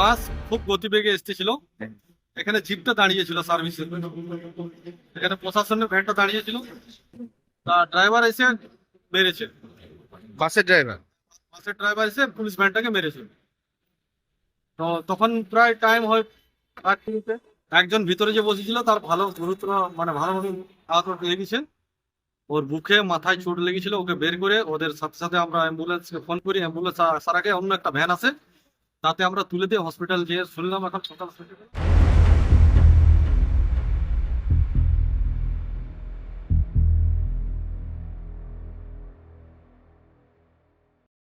বাস খুব গতিবেগে এসতেছিল। এখানে জিপটা দাঁড়িয়েছিল সার্ভিসের, এখানে প্রশাসনের ভ্যানটা দাঁড়িয়েছিল। তা ড্রাইভার এসে মেরেছে, বাসের ড্রাইভার। বাসের ড্রাইভার এসে পুলিশ ভ্যানটাকে মেরেছে। তো তখন প্রায় টাইম হয় 8 মিনিটে। একজন ভিতরে যে বসেছিল তার ভালো গুরুতর, মানে ভালোভাবে আহত লেগেছে। ওর বুকে মাথায় চোট লেগেছিল। ওকে বের করে ওদের সাথে সাথে আমরা অ্যাম্বুলেন্সকে ফোন করি। অ্যাম্বুলেন্স আসার আগে অন্য একটা ভ্যান আছে, তাতে আমরা তুলে দিয়ে হসপিটাল যেয়ে শুনলাম এখন সকাল থেকে